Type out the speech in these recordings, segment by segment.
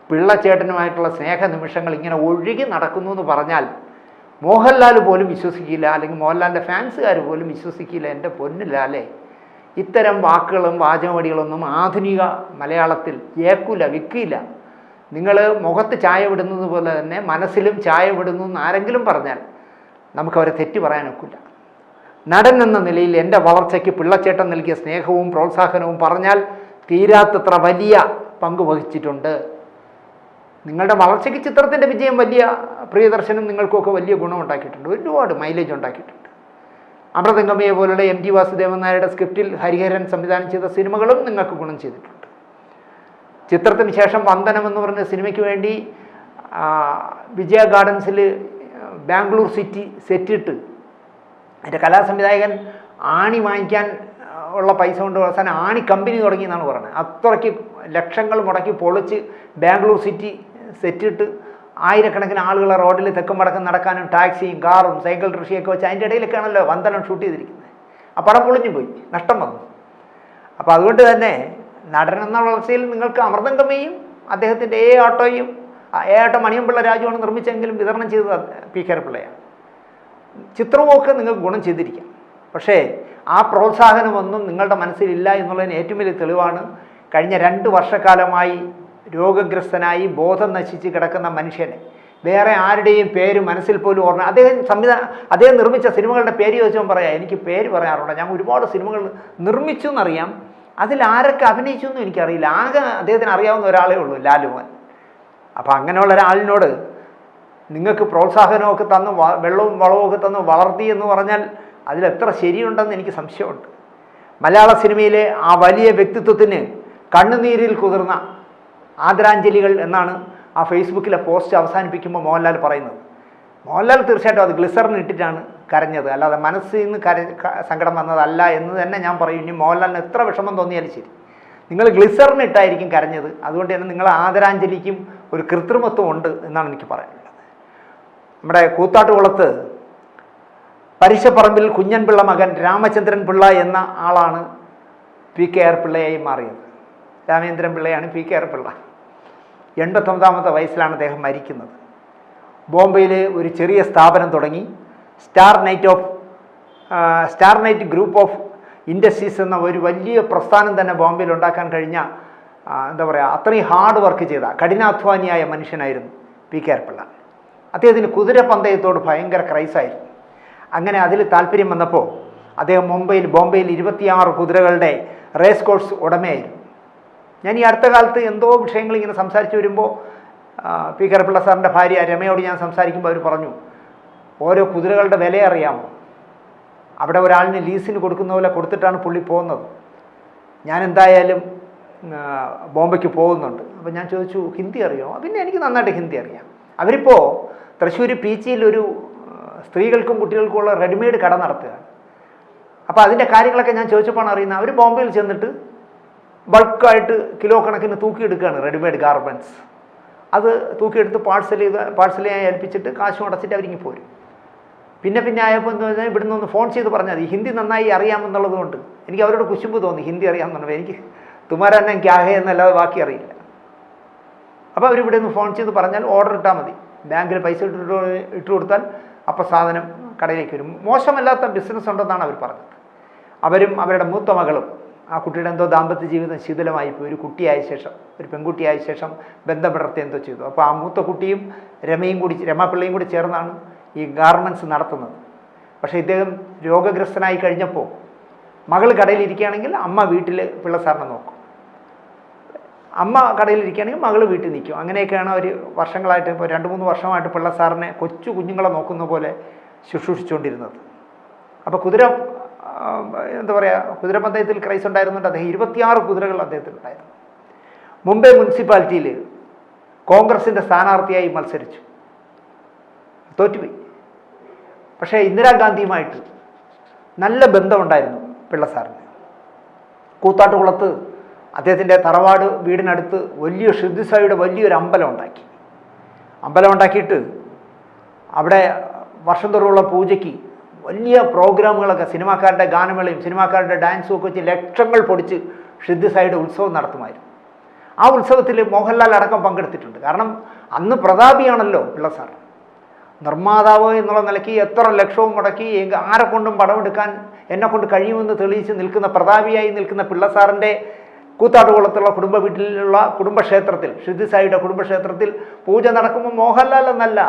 പിള്ളച്ചേട്ടനുമായിട്ടുള്ള സ്നേഹ നിമിഷങ്ങൾ ഇങ്ങനെ ഒഴുകി നടക്കുന്നു എന്ന് പറഞ്ഞാൽ മോഹൻലാൽ പോലും വിശ്വസിക്കില്ല, അല്ലെങ്കിൽ മോഹൻലാലിൻ്റെ ഫാൻസുകാർ പോലും വിശ്വസിക്കില്ല. എൻ്റെ പൊന്നില്ലാലേ, ഇത്തരം വാക്കുകളും വാചകവടികളൊന്നും ആധുനിക മലയാളത്തിൽ ഏക്കില്ല, വിൽക്കില്ല. നിങ്ങൾ മുഖത്ത് ചായ വിടുന്നത് പോലെ തന്നെ മനസ്സിലും ചായ വിടുന്നു എന്ന് ആരെങ്കിലും പറഞ്ഞാൽ നമുക്കവരെ തെറ്റ് പറയാനൊക്കില്ല. നടൻ എന്ന നിലയിൽ എൻ്റെ വളർച്ചയ്ക്ക് പിള്ളച്ചേട്ടൻ നൽകിയ സ്നേഹവും പ്രോത്സാഹനവും പറഞ്ഞാൽ തീരാത്തത്ര വലിയ പങ്ക് വഹിച്ചിട്ടുണ്ട്. നിങ്ങളുടെ വളർച്ചയ്ക്ക് ചിത്രത്തിൻ്റെ വിജയം വലിയ പ്രിയദർശനും നിങ്ങൾക്കൊക്കെ വലിയ ഗുണമുണ്ടാക്കിയിട്ടുണ്ട്, ഒരുപാട് മൈലേജ് ഉണ്ടാക്കിയിട്ടുണ്ട്. അമൃതംഗമയെ പോലുള്ള MT വാസുദേവൻ നായരുടെ സ്ക്രിപ്റ്റിൽ ഹരിഹരൻ സംവിധാനം ചെയ്ത സിനിമകളും നിങ്ങൾക്ക് ഗുണം ചെയ്തിട്ടുണ്ട്. ചിത്രത്തിന് ശേഷം വന്ദനം എന്ന് പറഞ്ഞ സിനിമയ്ക്ക് വേണ്ടി വിജയ ഗാർഡൻസിൽ ബാംഗ്ലൂർ സിറ്റി സെറ്റിട്ട് അതിൻ്റെ കലാസംവിധായകൻ ആണി വാങ്ങിക്കാൻ ഉള്ള പൈസ കൊണ്ട് അവസാനം ആണി കമ്പനി തുടങ്ങി എന്നാണ് പറയുന്നത്. അത്രയ്ക്ക് ലക്ഷങ്ങൾ മുടക്കി പൊളിച്ച് ബാംഗ്ലൂർ സിറ്റി സെറ്റിട്ട് ആയിരക്കണക്കിന് ആളുകളെ റോഡിൽ തെക്കും വടക്കും നടക്കാനും ടാക്സിയും കാറും സൈക്കിൾ റിക്ഷയൊക്കെ വെച്ച് അതിൻ്റെ ഇടയിലൊക്കെയാണല്ലോ വന്ദനം ഷൂട്ട് ചെയ്തിരിക്കുന്നത്. ആ പടം പൊളിഞ്ഞു പോയി, നഷ്ടം വന്നു. അപ്പോൾ അതുകൊണ്ട് തന്നെ നടൻ എന്ന വളർച്ചയിൽ നിങ്ങൾക്ക് അമൃതംഗമയും അദ്ദേഹത്തിൻ്റെ ആട്ടോയും ആട്ടോ മണിയമ്പിള്ള രാജുവാണ് നിർമ്മിച്ചെങ്കിലും വിതരണം ചെയ്തത് പി കേരപ്പിള്ളയാണ്. ചിത്രമൊക്കെ നിങ്ങൾക്ക് ഗുണം ചെയ്തിരിക്കാം. പക്ഷേ ആ പ്രോത്സാഹനമൊന്നും നിങ്ങളുടെ മനസ്സിലില്ല എന്നുള്ളതിന് ഏറ്റവും വലിയ തെളിവാണ് കഴിഞ്ഞ 2 വർഷക്കാലമായി രോഗഗ്രസ്തനായി ബോധം നശിച്ച് കിടക്കുന്ന മനുഷ്യനെ വേറെ ആരുടെയും പേര് മനസ്സിൽ പോലും ഓർമ്മ. അദ്ദേഹം നിർമ്മിച്ച സിനിമകളുടെ പേര് ചോദിച്ചാൽ പറയാം, എനിക്ക് പേര് പറയാറുണ്ട്, ഞാൻ ഒരുപാട് സിനിമകൾ നിർമ്മിച്ചു എന്നറിയാം, അതിൽ ആരൊക്കെ അഭിനയിച്ചു എന്നും എനിക്കറിയില്ല. ആകെ അദ്ദേഹത്തിന് അറിയാവുന്ന ഒരാളേ ഉള്ളൂ, ലാലുമോൻ. അപ്പോൾ അങ്ങനെയുള്ള ഒരാളിനോട് നിങ്ങൾക്ക് പ്രോത്സാഹനമൊക്കെ തന്ന് വെള്ളവും വളവുമൊക്കെ തന്ന് വളർത്തി എന്ന് പറഞ്ഞാൽ അതിലെത്ര ശരിയുണ്ടെന്ന് എനിക്ക് സംശയമുണ്ട്. മലയാള സിനിമയിലെ ആ വലിയ വ്യക്തിത്വത്തിന് കണ്ണുനീരിൽ കുതിർന്ന ആദരാഞ്ജലികൾ എന്നാണ് ആ ഫേസ്ബുക്കിലെ പോസ്റ്റ് അവസാനിപ്പിക്കുമ്പോൾ മോഹൻലാൽ പറയുന്നത്. മോഹൻലാൽ തീർച്ചയായിട്ടും അത് ഗ്ലിസറിൻ ഇട്ടിട്ടാണ് കരഞ്ഞത്, അല്ലാതെ മനസ്സിൽ നിന്ന് സങ്കടം വന്നതല്ല എന്ന് തന്നെ ഞാൻ പറയും. ഇനി മോഹൻലാലിന് എത്ര വിഷമം തോന്നിയാലും ശരി, നിങ്ങൾ ഗ്ലിസറിൻ ഇട്ടായിരിക്കും കരഞ്ഞത്. അതുകൊണ്ട് തന്നെ നിങ്ങളെ ആദരാഞ്ജലിക്കും ഒരു കൃത്രിമത്വം ഉണ്ട് എന്നാണ് എനിക്ക് പറയാനുള്ളത്. നമ്മുടെ കൂത്താട്ടുകുളത്ത് പരിശപ്പറമ്പിൽ കുഞ്ഞൻപിള്ള മകൻ രാമചന്ദ്രൻ പിള്ള എന്ന ആളാണ് PKR പിള്ളയായി മാറിയത്. രാമചന്ദ്രൻ പിള്ളയാണ് PKR പിള്ള. 89ാമത്തെ വയസ്സിലാണ് അദ്ദേഹം മരിക്കുന്നത്. ബോംബെയിൽ ഒരു ചെറിയ സ്ഥാപനം തുടങ്ങി, star night group of industries എന്ന ഒരു വലിയ പ്രസ്ഥാനം തന്നെ ബോംബെയിൽ ഉണ്ടാക്കാൻ കഴിഞ്ഞ എന്താ പറയുക, അത്രയും ഹാർഡ് വർക്ക് ചെയ്ത കഠിനാധ്വാനിയായ മനുഷ്യനായിരുന്നു PKR പിള്ള. അദ്ദേഹത്തിന് കുതിരപ്പന്തയത്തോട് ഭയങ്കര ക്രൈസായിരുന്നു. അങ്ങനെ അതിൽ താല്പര്യം വന്നപ്പോൾ അദ്ദേഹം ബോംബെയിൽ 26 കുതിരകളുടെ റേസ് കോഴ്സ് ഉടമയായിരുന്നു. ഞാൻ ഈ അടുത്ത കാലത്ത് എന്തോ വിഷയങ്ങൾ ഇങ്ങനെ സംസാരിച്ച് വരുമ്പോൾ PKR പിള്ള സാറിൻ്റെ ഭാര്യ രമയോട് ഞാൻ സംസാരിക്കുമ്പോൾ അവർ പറഞ്ഞു, ഓരോ കുതിരകളുടെ വില അറിയാമോ? അവിടെ ഒരാളിന് ലീസിന് കൊടുക്കുന്ന പോലെ കൊടുത്തിട്ടാണ് പുള്ളി പോകുന്നത്. ഞാൻ എന്തായാലും ബോംബെക്ക് പോകുന്നുണ്ട്. അപ്പോൾ ഞാൻ ചോദിച്ചു, ഹിന്ദി അറിയാമോ? പിന്നെ എനിക്ക് നന്നായിട്ട് ഹിന്ദി അറിയാം. അവരിപ്പോൾ തൃശ്ശൂർ പീച്ചിയിൽ ഒരു സ്ത്രീകൾക്കും കുട്ടികൾക്കുമുള്ള റെഡിമെയ്ഡ് കട നടത്തുകയാണ്. അപ്പോൾ അതിൻ്റെ കാര്യങ്ങളൊക്കെ ഞാൻ ചോദിച്ചപ്പോഴാണ് അറിയുന്നത്, അവർ ബോംബെയിൽ ചെന്നിട്ട് ബൾക്കായിട്ട് കിലോ കണക്കിന് തൂക്കിയെടുക്കുകയാണ് റെഡിമെയ്ഡ് ഗാർമെൻറ്റ്സ്. അത് തൂക്കിയെടുത്ത് പാഴ്സൽ ചെയ്യാൻ ഏൽപ്പിച്ചിട്ട് കാശ് അടച്ചിട്ട് അവരിങ്ങി പോരും. പിന്നെ ആയപ്പോൾ എന്താ പറഞ്ഞാൽ ഇവിടുന്ന് ഒന്ന് ഫോൺ ചെയ്ത് പറഞ്ഞാൽ മതി, ഹിന്ദി നന്നായി അറിയാമെന്നുള്ളത് കൊണ്ട് എനിക്ക് അവരോട് കുശുമ്പ് തോന്നി. ഹിന്ദി അറിയാമെന്നുള്ളത് എനിക്ക് തുമാരാന്നെ ക്യാഹേ എന്നല്ലാതെ ബാക്കി അറിയില്ല. അപ്പോൾ അവരിവിടെ നിന്ന് ഫോൺ ചെയ്ത് പറഞ്ഞാൽ ഓർഡർ ഇട്ടാൽ മതി, ബാങ്കിൽ പൈസ ഇട്ട് കൊടുത്താൽ അപ്പോൾ സാധനം കടയിലേക്ക് വരും. മോശമല്ലാത്ത ബിസിനസ് ഉണ്ടെന്നാണ് അവർ പറഞ്ഞത്. അവരും അവരുടെ മൂത്ത മകളും, ആ കുട്ടിയുടെ എന്തോ ദാമ്പത്യ ജീവിതം ശിഥിലമായിപ്പോയി. ഒരു പെൺകുട്ടിയായ ശേഷം ബന്ധം പുലർത്തി എന്തോ ചെയ്തു. അപ്പോൾ ആ മൂത്ത കുട്ടിയും രമാപിള്ളയും കൂടി ചേർന്നാണ് ഈ ഗാർമെൻറ്റ്സ് നടത്തുന്നത്. പക്ഷേ ഇദ്ദേഹം രോഗഗ്രസ്തനായി കഴിഞ്ഞപ്പോൾ മകൾ കടയിലിരിക്കുകയാണെങ്കിൽ അമ്മ വീട്ടിൽ പിള്ള സാറിനെ നോക്കും, അമ്മ കടയിലിരിക്കുകയാണെങ്കിൽ മകൾ വീട്ടിൽ നിൽക്കും. അങ്ങനെയൊക്കെയാണ് അവർ വർഷങ്ങളായിട്ട്, ഇപ്പോൾ 2-3 വർഷമായിട്ട് പിള്ള സാറിനെ കൊച്ചു കുഞ്ഞുങ്ങളെ നോക്കുന്ന പോലെ ശുശ്രൂഷിച്ചുകൊണ്ടിരുന്നത്. അപ്പോൾ കുതിരപ്പന്തയത്തിൽ ക്രൈസ് ഉണ്ടായിരുന്നുണ്ട്. അദ്ദേഹം 26 കുതിരകൾ അദ്ദേഹത്തിനുണ്ടായിരുന്നു. മുംബൈ മുനിസിപ്പാലിറ്റിയിൽ കോൺഗ്രസിൻ്റെ സ്ഥാനാർത്ഥിയായി മത്സരിച്ചു, തോറ്റുപോയി. പക്ഷേ ഇന്ദിരാഗാന്ധിയുമായിട്ട് നല്ല ബന്ധമുണ്ടായിരുന്നു പിള്ള സാറിന്. കൂത്താട്ടുകുളത്ത് അദ്ദേഹത്തിൻ്റെ തറവാട് വീടിനടുത്ത് വലിയ ഷിദ്ദിസായിയുടെ വലിയൊരു അമ്പലം ഉണ്ടാക്കിയിട്ട് അവിടെ വർഷം തോറുമുള്ള പൂജയ്ക്ക് വലിയ പ്രോഗ്രാമുകളൊക്കെ, സിനിമാക്കാരുടെ ഗാനമേളയും സിനിമാക്കാരുടെ ഡാൻസും ഒക്കെ വെച്ച് ലക്ഷങ്ങൾ പൊടിച്ച് ഷിദ്ദിസായിയുടെ ഉത്സവം നടത്തുമായിരുന്നു. ആ ഉത്സവത്തിൽ മോഹൻലാൽ അടക്കം പങ്കെടുത്തിട്ടുണ്ട്. കാരണം അന്ന് പ്രതാപിയാണല്ലോ പിള്ള സാർ. നിർമ്മാതാവ് എന്നുള്ള നിലയ്ക്ക് എത്ര ലക്ഷവും മുടക്കി ആരെ കൊണ്ടും പടമെടുക്കാൻ എന്നെക്കൊണ്ട് കഴിയുമെന്ന് തെളിയിച്ച് നിൽക്കുന്ന പ്രതാപിയായി നിൽക്കുന്ന പിള്ള സാറിൻ്റെ കൂത്താട്ടുകുളത്തുള്ള കുടുംബ വീട്ടിലുള്ള കുടുംബക്ഷേത്രത്തിൽ, ഷിദ്ദി സായിയുടെ കുടുംബക്ഷേത്രത്തിൽ പൂജ നടക്കുമ്പോൾ മോഹൻലാൽ എന്നല്ല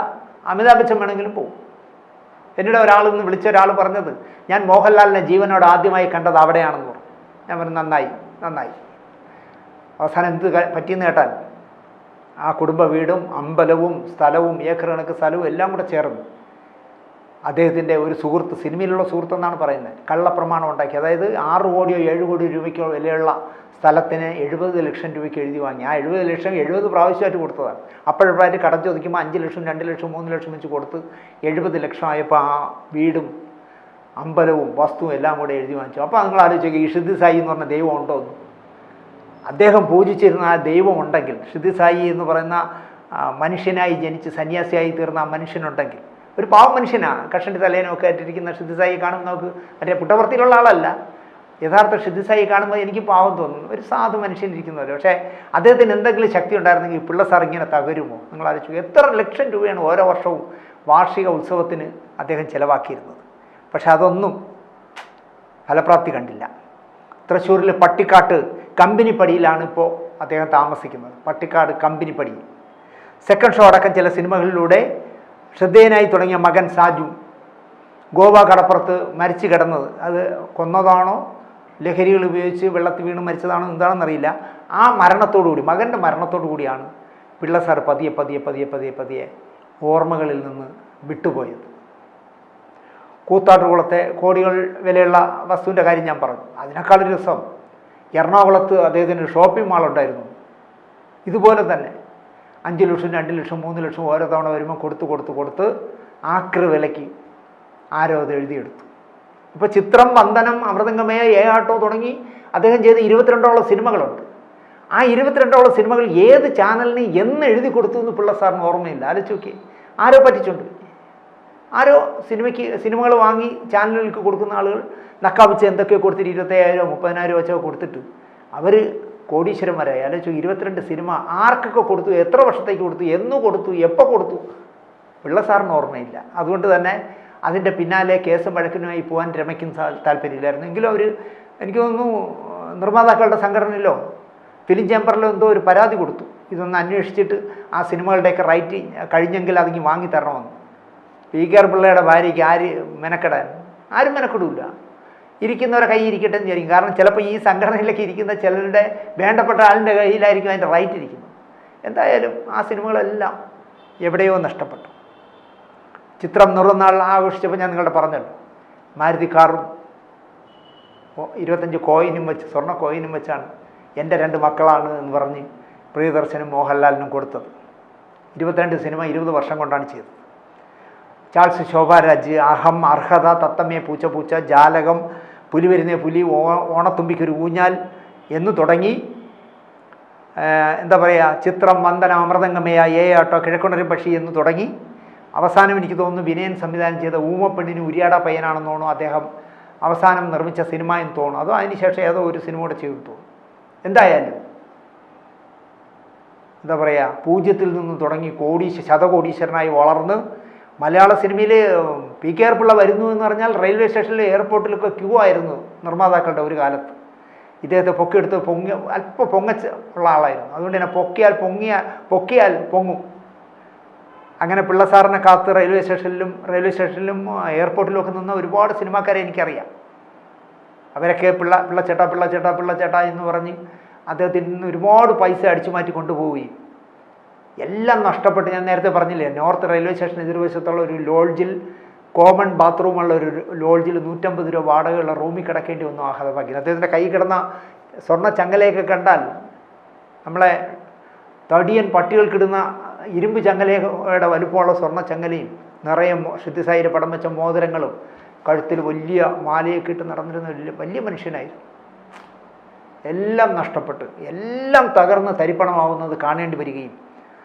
അമിതാഭ് ബച്ചൻ വേണമെങ്കിലും പോകും. എന്നോട് ഇന്ന് വിളിച്ച ഒരാൾ പറഞ്ഞത്, ഞാൻ മോഹൻലാലിനെ ജീവനോട് ആദ്യമായി കണ്ടത് അവിടെയാണെന്ന് പറഞ്ഞു. ഞാൻ പറഞ്ഞു നന്നായി. അവസാനം എന്ത് പറ്റിയെന്ന് കേട്ടാൽ ആ കുടുംബ വീടും അമ്പലവും സ്ഥലവും ഏക്കർ കണക്ക് സ്ഥലവും എല്ലാം കൂടെ ചേർന്ന് അദ്ദേഹത്തിൻ്റെ ഒരു സുഹൃത്ത്, സിനിമയിലുള്ള സുഹൃത്തെന്നാണ് പറയുന്നത്, കള്ളപ്രമാണം ഉണ്ടാക്കി. അതായത് 6 കോടിയോ 7 കോടി രൂപയ്ക്കോ വിലയുള്ള സ്ഥലത്തിന് 70 ലക്ഷം രൂപയ്ക്ക് എഴുതി വാങ്ങി. ആ 70 ലക്ഷം 70 പ്രാവശ്യമായിട്ട് കൊടുത്തതാണ്. അപ്പോഴപ്പോഴായിട്ട് കടം ചോദിക്കുമ്പോൾ 5 ലക്ഷം 2 ലക്ഷം 3 ലക്ഷം വെച്ച് കൊടുത്ത് 70 ലക്ഷം ആയപ്പോൾ ആ വീടും അമ്പലവും വസ്തുവും എല്ലാം കൂടെ എഴുതി വാങ്ങിച്ചു. അപ്പോൾ നിങ്ങൾ ആലോചിക്കുക, ഈ ഷിദ്ദി സായി എന്ന് പറഞ്ഞ ദൈവം ഉണ്ടോ എന്ന്. അദ്ദേഹം പൂജിച്ചിരുന്ന ആ ദൈവം ഉണ്ടെങ്കിൽ, ഷിദ്ദി സായി എന്ന് പറയുന്ന മനുഷ്യനായി ജനിച്ച് സന്യാസിയായി തീർന്ന ആ മനുഷ്യനുണ്ടെങ്കിൽ, ഒരു പാവം മനുഷ്യനാണ്, കഷണ്ടി തലേനൊക്കെ ആയിട്ടിരിക്കുന്ന ഷിദ്ദി സായി കാണുമ്പോൾ നമുക്ക് മറ്റേ പുട്ടവർത്തിയിലുള്ള ആളല്ല, യഥാർത്ഥ ഷിദ്ദി സായി കാണുമ്പോൾ എനിക്ക് പാവം തോന്നുന്നു, ഒരു സാധു മനുഷ്യനിരിക്കുന്നവർ. പക്ഷേ അദ്ദേഹത്തിന് എന്തെങ്കിലും ശക്തി ഉണ്ടായിരുന്നെങ്കിൽ പിള്ള സാർ ഇങ്ങനെ തകരുമോ? നിങ്ങൾ ആലോചിച്ചു, എത്ര ലക്ഷം രൂപയാണ് ഓരോ വർഷവും വാർഷിക ഉത്സവത്തിന് അദ്ദേഹം ചിലവാക്കിയിരുന്നത്. പക്ഷെ അതൊന്നും ഫലപ്രാപ്തി കണ്ടില്ല. തൃശ്ശൂരിൽ പട്ടിക്കാട്ട് കമ്പനിപ്പടിയിലാണ് ഇപ്പോൾ അദ്ദേഹം താമസിക്കുന്നത്. പട്ടിക്കാട് കമ്പനിപ്പടി. സെക്കൻഡ് ഷോ അടക്കം ചില സിനിമകളിലൂടെ ശ്രദ്ധേയനായി തുടങ്ങിയ മകൻ സാജു ഗോവ കടപ്പുറത്ത് മരിച്ചു കിടന്നത്, അത് കൊന്നതാണോ ലഹരികൾ ഉപയോഗിച്ച് വെള്ളത്തിൽ വീണ് മരിച്ചതാണോ എന്താണെന്നറിയില്ല. ആ മരണത്തോടുകൂടി, മകൻ്റെ മരണത്തോടു കൂടിയാണ് പിള്ള സാർ പതിയെ ഓർമ്മകളിൽ നിന്ന് വിട്ടുപോയത്. കൂത്താട്ടുകുളത്തെ കോടികൾ വിലയുള്ള വസ്തുവിൻ്റെ കാര്യം ഞാൻ പറഞ്ഞു. അതിനേക്കാളൊരു രസം, എറണാകുളത്ത് അദ്ദേഹത്തിന് ഷോപ്പിംഗ് മാൾ ഉണ്ടായിരുന്നു. ഇതുപോലെ തന്നെ 5 ലക്ഷം 2 ലക്ഷം 3 ലക്ഷം ഓരോ തവണ വരുമ്പോൾ കൊടുത്ത് ആക്രി വിലയ്ക്ക് ആരോ അത് എഴുതിയെടുത്തു. ഇപ്പോൾ ചിത്രം, വന്ദനം, അമൃതംഗമയ, ആട്ടോ തുടങ്ങി അദ്ദേഹം ചെയ്ത 22ഓളം സിനിമകളുണ്ട്. ആ 22ഓളം സിനിമകൾ ഏത് ചാനലിന് എന്ന് എഴുതി കൊടുത്തു എന്ന് പിള്ള സാറിന് ഓർമ്മയില്ല. ആലോചിച്ച് നോക്കി, ആരോ പറ്റിച്ചുണ്ട്. ആരോ സിനിമകൾ വാങ്ങി ചാനലുകൾക്ക് കൊടുക്കുന്ന ആളുകൾ നക്കാപിച്ച് എന്തൊക്കെയോ കൊടുത്തിട്ട് 25,000 30,000 വെച്ചോ കൊടുത്തിട്ട് അവർ കോടീശ്വരന്മാരായി. ആലോചിച്ചു, 22 സിനിമ ആർക്കൊക്കെ കൊടുത്തു, എത്ര വർഷത്തേക്ക് കൊടുത്തു, എന്ന് കൊടുത്തു, എപ്പോൾ കൊടുത്തു, പിള്ള സാറിന് ഓർമ്മയില്ല. അതുകൊണ്ട് തന്നെ അതിൻ്റെ പിന്നാലെ കേസും വഴക്കിനുമായി പോകാൻ രമയ്ക്കും താല്പര്യമില്ലായിരുന്നു. എങ്കിലും അവർ, എനിക്ക് തോന്നുന്നു, നിർമ്മാതാക്കളുടെ സംഘടനയിലോ ഫിലിം ചേംബറിലോ എന്തോ ഒരു പരാതി കൊടുത്തു, ഇതൊന്ന് അന്വേഷിച്ചിട്ട് ആ സിനിമകളുടെയൊക്കെ റൈറ്റ് കഴിഞ്ഞെങ്കിൽ അതിങ്ങ് വാങ്ങി തരണമെന്ന്. പി.കെ.ആർ. പിള്ളയുടെ ഭാര്യയ്ക്ക് മെനക്കെടാൻ ആരും മെനക്കെടില്ല. ഇരിക്കുന്നവരെ കൈ ഇരിക്കട്ടെ എന്ന് വിചാരിക്കും. കാരണം ചിലപ്പോൾ ഈ സംഘടനയിലേക്ക് ഇരിക്കുന്ന ചിലരുടെ വേണ്ടപ്പെട്ട ആളിൻ്റെ കയ്യിലായിരിക്കും അതിൻ്റെ റൈറ്റ് ഇരിക്കുന്നത്. എന്തായാലും ആ സിനിമകളെല്ലാം എവിടെയോ നഷ്ടപ്പെട്ടു. ചിത്രം നിറനാൾ ആഘോഷിച്ചപ്പോൾ ഞാൻ നിങ്ങളുടെ പറഞ്ഞല്ലോ, മാരുതി കാറും 25 കോയിനും വെച്ച്, സ്വർണ്ണ കോയിനും വെച്ചാണ് എൻ്റെ 2 മക്കളാണ് എന്ന് പറഞ്ഞ് പ്രിയദർശനും മോഹൻലാലിനും കൊടുത്തത്. 22 സിനിമ 20 വർഷം കൊണ്ടാണ് ചെയ്തത്. ചാൾസ് ശോഭാരാജ്, അഹം, അർഹത, തത്തമ്മയെ പൂച്ച, ജാലകം, പുലി വരുന്നേ പുലി, ഓണത്തുമ്പിക്കൊരു ഊഞ്ഞാൽ എന്ന് തുടങ്ങി എന്താ പറയുക, ചിത്രം, വന്ദനം, അമൃതംഗമയ, ആട്ടോ, കിഴക്കുണരും പക്ഷി എന്ന് തുടങ്ങി അവസാനം എനിക്ക് തോന്നുന്നു വിനയൻ സംവിധാനം ചെയ്ത ഊമപ്പെണ്ണിന് ഉരിയാട പയ്യനാണെന്ന് തോന്നുന്നു അദ്ദേഹം അവസാനം നിർമ്മിച്ച സിനിമ എന്ന് തോന്നുന്നു. അതോ അതിനുശേഷം ഏതോ ഒരു സിനിമ കൂടെ ചെയ്തു തോന്നുന്നു. എന്തായാലും എന്താ പറയുക, പൂജ്യത്തിൽ നിന്ന് തുടങ്ങി ശതകോടീശ്വരനായി വളർന്ന് മലയാള സിനിമയിൽ പി.കെ.ആർ. പിള്ള വരുന്നു എന്ന് പറഞ്ഞാൽ റെയിൽവേ സ്റ്റേഷനിൽ എയർപോർട്ടിലൊക്കെ ക്യൂ ആയിരുന്നു നിർമ്മാതാക്കളുടെ ഒരു കാലത്ത്. ഇദ്ദേഹത്തെ പൊക്കിയെടുത്ത് അല്പം ഉള്ള ആളായിരുന്നു. അതുകൊണ്ട് തന്നെ പൊക്കിയാൽ പൊങ്ങും. അങ്ങനെ പിള്ള സാറിനെ കാത്ത് റെയിൽവേ സ്റ്റേഷനിലും എയർപോർട്ടിലും ഒക്കെ നിന്ന ഒരുപാട് സിനിമാക്കാരെ എനിക്കറിയാം. അവരൊക്കെ പിള്ളച്ചേട്ടാ എന്ന് പറഞ്ഞ് അദ്ദേഹത്തിൽ നിന്ന് ഒരുപാട് പൈസ അടിച്ചു മാറ്റി കൊണ്ടുപോവുകയും എല്ലാം നഷ്ടപ്പെട്ട്, ഞാൻ നേരത്തെ പറഞ്ഞില്ലേ, നോർത്ത് റെയിൽവേ സ്റ്റേഷൻ എതിർവശത്തുള്ള ഒരു ലോഡ്ജിൽ, കോമൺ ബാത്റൂമുള്ള ഒരു ലോഡ്ജിൽ 150 രൂപ വാടകയുള്ള റൂമിൽ കിടക്കേണ്ടി വന്നു ആഹ്ലാദഭാഗ്യം. അദ്ദേഹത്തിൻ്റെ കൈ കിടന്ന സ്വർണ്ണ ചങ്ങലയൊക്കെ കണ്ടാൽ നമ്മളെ തടിയൻ പട്ടികൾക്കിടുന്ന ഇരുമ്പ് ചങ്ങലയുടെ വലുപ്പമുള്ള സ്വർണ്ണ ചങ്ങലയും നിറയെ ഷിദ്ദി സായിയുടെ പടം വെച്ച മോതിരങ്ങളും കഴുത്തിൽ വലിയ മാലയൊക്കെ ഇട്ട് നടന്നിരുന്ന വലിയ മനുഷ്യനായിരുന്നു. എല്ലാം നഷ്ടപ്പെട്ട് എല്ലാം തകർന്ന് തരിപ്പണമാവുന്നത് കാണേണ്ടി വരികയും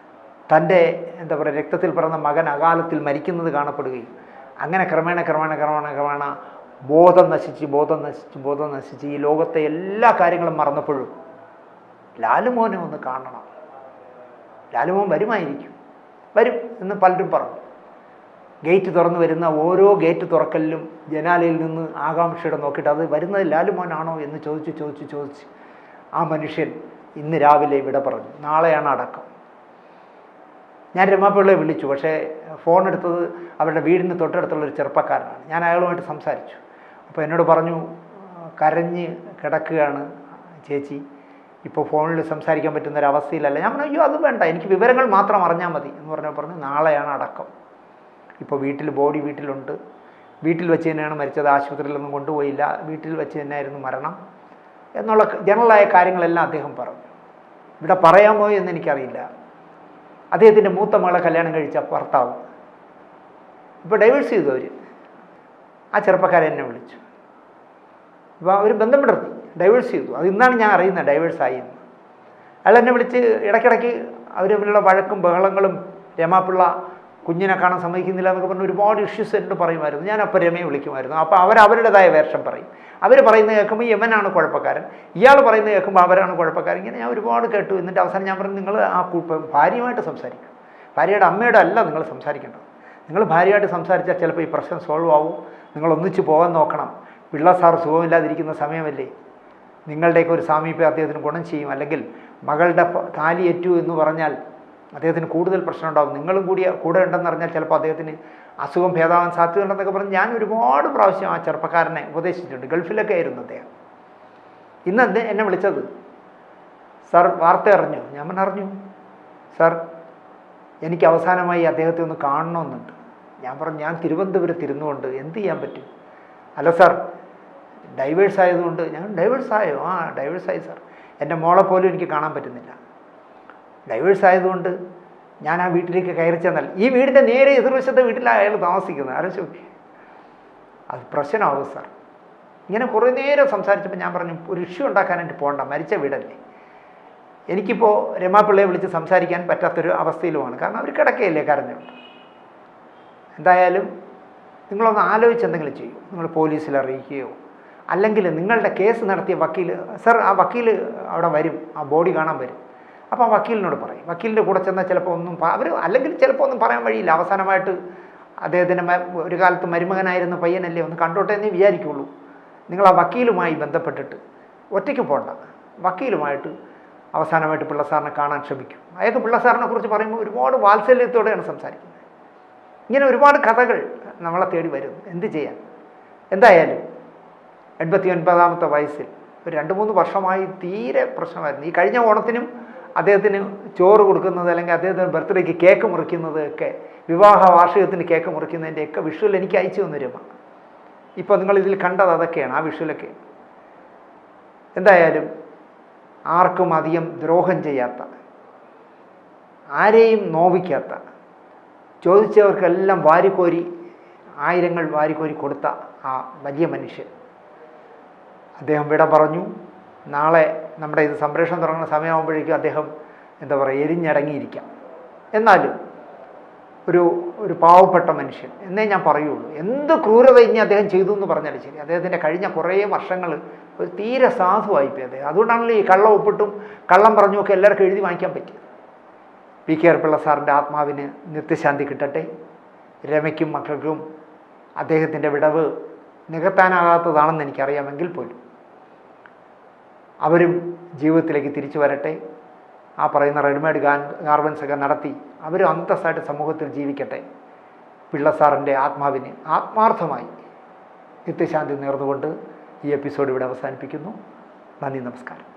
തൻ്റെ എന്താ പറയുക രക്തത്തിൽ പിറന്ന മകൻ അകാലത്തിൽ മരിക്കുന്നത് കാണപ്പെടുകയും അങ്ങനെ ക്രമേണ ബോധം നശിച്ച് ഈ ലോകത്തെ എല്ലാ കാര്യങ്ങളും മറന്നപ്പോഴും ലാലുമോനെ ഒന്ന് കാണണം, ലാലുമോൻ വരുമായിരിക്കും, വരും എന്ന് പലരും പറഞ്ഞു. ഗേറ്റ് തുറന്നു വരുന്ന ഓരോ ഗേറ്റ് തുറക്കലിലും ജനാലയിൽ നിന്ന് ആകാംക്ഷയുടെ നോക്കിയിട്ട് അത് വരുന്നത് ലാലുമോനാണോ എന്ന് ചോദിച്ച് ആ മനുഷ്യൻ ഇന്ന് രാവിലെ ഇവിടെ പറഞ്ഞു, നാളെയാണ് അടക്കം. ഞാൻ രമാപിള്ളയെ വിളിച്ചു, പക്ഷേ ഫോൺ എടുത്തത് അവരുടെ വീടിന് തൊട്ടടുത്തുള്ളൊരു ചെറുപ്പക്കാരനാണ്. ഞാൻ അയാളുമായിട്ട് സംസാരിച്ചു. അപ്പോൾ എന്നോട് പറഞ്ഞു, കരഞ്ഞ് കിടക്കുകയാണ് ചേച്ചി, ഇപ്പോൾ ഫോണിൽ സംസാരിക്കാൻ പറ്റുന്നൊരവസ്ഥയിലല്ല. ഞാൻ പറഞ്ഞു, അയ്യോ അത് വേണ്ട, എനിക്ക് വിവരങ്ങൾ മാത്രം അറിഞ്ഞാൽ മതി എന്ന് പറഞ്ഞു നാളെയാണ് അടക്കം. ഇപ്പോൾ ബോഡി വീട്ടിലുണ്ട്, വീട്ടിൽ വെച്ച് തന്നെയാണ് മരിച്ചത്, ആശുപത്രിയിലൊന്നും കൊണ്ടുപോയില്ല, വീട്ടിൽ വെച്ച് തന്നെയായിരുന്നു മരണം എന്നുള്ള ജനറലായ കാര്യങ്ങളെല്ലാം അദ്ദേഹം പറഞ്ഞു. ഇവിടെ പറയാമോ എന്ന് എനിക്കറിയില്ല. അദ്ദേഹത്തിൻ്റെ മൂത്ത മകളെ കല്യാണം കഴിച്ച ഭർത്താവ് ഇപ്പോൾ ഡൈവേഴ്സ് ചെയ്തു. ആ ചെറുപ്പക്കാരൻ എന്നെ വിളിച്ചു. ഇപ്പോൾ അവർ ബന്ധം വിടർത്തി, ഡൈവേഴ്സ് ചെയ്തു. അത് ഇന്നാണ് ഞാൻ അറിയുന്നത് ഡൈവേഴ്സായി എന്ന്. അയാൾ എന്നെ വിളിച്ച് ഇടയ്ക്കിടയ്ക്ക് അവർ തമ്മിലുള്ള വഴക്കും ബഹളങ്ങളും, രമാപിള്ള കുഞ്ഞിനെ കാണാൻ സമ്മതിക്കുന്നില്ല എന്നൊക്കെ പറഞ്ഞ് ഒരുപാട് ഇഷ്യൂസ് എന്നോട് പറയുമായിരുന്നു. ഞാൻ അപ്പോൾ രമയെ വിളിക്കുമായിരുന്നു. അപ്പോൾ അവരുടേതായ വേഷം പറയും. അവർ പറയുന്നത് കേൾക്കുമ്പോൾ യവനാണ് കുഴപ്പക്കാരൻ, ഇയാൾ പറയുന്നത് കേൾക്കുമ്പോൾ അവരാണ് കുഴപ്പക്കാരൻ. ഇങ്ങനെ ഞാൻ ഒരുപാട് കേട്ടു. എന്നിട്ട് അവസാനം ഞാൻ പറഞ്ഞു, നിങ്ങൾ ആ ഭാര്യയുമായിട്ട് സംസാരിക്കും, ഭാര്യയുടെ അമ്മയുടെ അല്ല നിങ്ങൾ സംസാരിക്കേണ്ടത്. നിങ്ങൾ ഭാര്യയായിട്ട് സംസാരിച്ചാൽ ചിലപ്പോൾ ഈ പ്രശ്നം സോൾവ് ആവും. നിങ്ങൾ ഒന്നിച്ച് പോകാൻ നോക്കണം. പിള്ള സാർ സുഖമില്ലാതിരിക്കുന്ന സമയമല്ലേ, നിങ്ങളുടെയൊക്കെ ഒരു സാമീപ്യം അദ്ദേഹത്തിന് ഗുണം ചെയ്യും. അല്ലെങ്കിൽ മകളുടെ താലിയേറ്റു എന്ന് പറഞ്ഞാൽ അദ്ദേഹത്തിന് കൂടുതൽ പ്രശ്നം ഉണ്ടാകും. നിങ്ങളും കൂടെ ഉണ്ടെന്ന് പറഞ്ഞാൽ ചിലപ്പോൾ അദ്ദേഹത്തിന് അസുഖം ഭേദമാകാൻ സാധ്യതയുണ്ടെന്നൊക്കെ പറഞ്ഞ് ഞാൻ ഒരുപാട് പ്രാവശ്യം ആ ചെറുപ്പക്കാരനെ ഉപദേശിച്ചിട്ടുണ്ട്. ഗൾഫിലൊക്കെ ആയിരുന്നു അദ്ദേഹം. ഇന്ന് എന്നെ വിളിച്ചത്, സാർ വാർത്ത അറിഞ്ഞു? ഞാൻ അറിഞ്ഞു സാർ, എനിക്ക് അവസാനമായി അദ്ദേഹത്തെ ഒന്ന് കാണണമെന്നുണ്ട്. ഞാൻ പറഞ്ഞു, ഞാൻ തിരുവനന്തപുരത്ത് ഇരുന്നുകൊണ്ട് എന്ത് ചെയ്യാൻ പറ്റും? അല്ല സാർ, ഡൈവേഴ്സ് ആയതുകൊണ്ട്. ഞാൻ ഡൈവേഴ്സായോ? ആ ഡൈവേഴ്സായി സാർ, എൻ്റെ മോളെ പോലും എനിക്ക് കാണാൻ പറ്റുന്നില്ല. ഡൈവേഴ്സ് ആയതുകൊണ്ട് ഞാൻ ആ വീട്ടിലേക്ക് കയറി ചെന്നാൽ, ഈ വീടിൻ്റെ നേരെ എതിർവശത്തെ വീട്ടിലാണ് അയാൾ താമസിക്കുന്നത്. ആലോചിച്ച് നോക്കി, അത് പ്രശ്നമാകും സാർ. ഇങ്ങനെ കുറേ നേരം സംസാരിച്ചപ്പോൾ ഞാൻ പറഞ്ഞു, ഒരു ഇഷ്യൂ ഉണ്ടാക്കാനായിട്ട് പോകണ്ട, മരിച്ച വീടല്ലേ. എനിക്കിപ്പോൾ രമാപിള്ളയെ വിളിച്ച് സംസാരിക്കാൻ പറ്റാത്തൊരു അവസ്ഥയിലുമാണ്. കാരണം അവർ കിടക്കുകയല്ലേ കരഞ്ഞുകൊണ്ട്. എന്തായാലും നിങ്ങളൊന്ന് ആലോചിച്ച് എന്തെങ്കിലും ചെയ്യൂ. നിങ്ങൾ പോലീസിൽ അറിയിക്കുകയോ, അല്ലെങ്കിൽ നിങ്ങളുടെ കേസ് നടത്തിയ വക്കീൽ, സർ ആ വക്കീൽ അവിടെ വരും, ആ ബോഡി കാണാൻ വരും. അപ്പോൾ ആ വക്കീലിനോട് പറയും. വക്കീലിൻ്റെ കൂടെ ചെന്നാൽ ചിലപ്പോൾ ഒന്നും അല്ലെങ്കിൽ ചിലപ്പോൾ ഒന്നും പറയാൻ വഴിയില്ല. അവസാനമായിട്ട് അദ്ദേഹത്തിൻ്റെ ഒരു കാലത്ത് മരുമകനായിരുന്ന പയ്യനല്ലേ, ഒന്ന് കണ്ടോട്ടെ എന്നേ വിചാരിക്കുള്ളൂ. നിങ്ങൾ ആ വക്കീലുമായി ബന്ധപ്പെട്ടിട്ട് ഒറ്റയ്ക്ക് പോകണ്ട, വക്കീലുമായിട്ട് അവസാനമായിട്ട് പിള്ള സാറിനെ കാണാൻ ശ്രമിക്കും. അയാൾക്ക് പിള്ള സാറിനെ കുറിച്ച് പറയുമ്പോൾ ഒരുപാട് വാത്സല്യത്തോടെയാണ് സംസാരിക്കുന്നത്. ഇങ്ങനെ ഒരുപാട് കഥകൾ നമ്മളെ തേടി വരും. എന്ത് ചെയ്യാൻ? എന്തായാലും 89ാമത്തെ വയസ്സിൽ ഒരു 2-3 വർഷമായി തീരെ പ്രശ്നമായിരുന്നു. ഈ കഴിഞ്ഞ ഓണത്തിനും അദ്ദേഹത്തിന് ചോറ് കൊടുക്കുന്നത്, അല്ലെങ്കിൽ അദ്ദേഹത്തിന് ബർത്ത്ഡേക്ക് കേക്ക് മുറിക്കുന്നത് ഒക്കെ, വിവാഹ വാർഷികത്തിന് കേക്ക് മുറിക്കുന്നതിൻ്റെയൊക്കെ വിഷ്വൽ എനിക്ക് അയച്ചു തന്നു രമ. ഇപ്പോൾ നിങ്ങളിതിൽ കണ്ടത് അതൊക്കെയാണ്, ആ വിഷ്വലൊക്കെ. എന്തായാലും ആർക്കും അധികം ദ്രോഹം ചെയ്യാത്ത, ആരെയും നോവിക്കാത്ത, ചോദിച്ചവർക്കെല്ലാം വാരിക്കോരി, ആയിരങ്ങൾ വാരിക്കോരി കൊടുത്ത ആ വലിയ മനുഷ്യൻ അദ്ദേഹം വിട പറഞ്ഞു. നാളെ നമ്മുടെ ഇത് സംപ്രേഷണം തുടങ്ങുന്ന സമയമാകുമ്പോഴേക്കും അദ്ദേഹം എരിഞ്ഞടങ്ങിയിരിക്കാം. എന്നാലും ഒരു പാവപ്പെട്ട മനുഷ്യൻ എന്നേ ഞാൻ പറയുള്ളൂ. എന്ത് ക്രൂരത ഇനി അദ്ദേഹം ചെയ്തു എന്ന് പറഞ്ഞാലും ശരി, അദ്ദേഹത്തിൻ്റെ കഴിഞ്ഞ കുറേ വർഷങ്ങൾ ഒരു തീരെ സാധുവായിപ്പോയി അദ്ദേഹം. അതുകൊണ്ടാണല്ലോ ഈ കള്ളം ഒപ്പിട്ടും കള്ളം പറഞ്ഞുമൊക്കെ എല്ലാവർക്കും എഴുതി വാങ്ങിക്കാൻ പറ്റിയത്. പി.കെ.ആർ. പിള്ള സാറിൻ്റെ ആത്മാവിന് നിത്യശാന്തി കിട്ടട്ടെ. രമയ്ക്കും മക്കൾക്കും അദ്ദേഹത്തിൻ്റെ വിടവ് നികത്താനാകാത്തതാണെന്ന് എനിക്കറിയാമെങ്കിൽ പോലും അവരും ജീവിതത്തിലേക്ക് തിരിച്ചു വരട്ടെ. ആ പറയുന്ന റെഡിമെയ്ഡ് ഗാർമെൻറ്റ്സ് ഒക്കെ നടത്തി അവരും അന്തസ്സായിട്ട് സമൂഹത്തിൽ ജീവിക്കട്ടെ. പിള്ള സാറിൻ്റെ ആത്മാവിന് ആത്മാർത്ഥമായി നിത്യശാന്തി നേർന്നുകൊണ്ട് ഈ എപ്പിസോഡ് ഇവിടെ അവസാനിപ്പിക്കുന്നു. നന്ദി, നമസ്കാരം.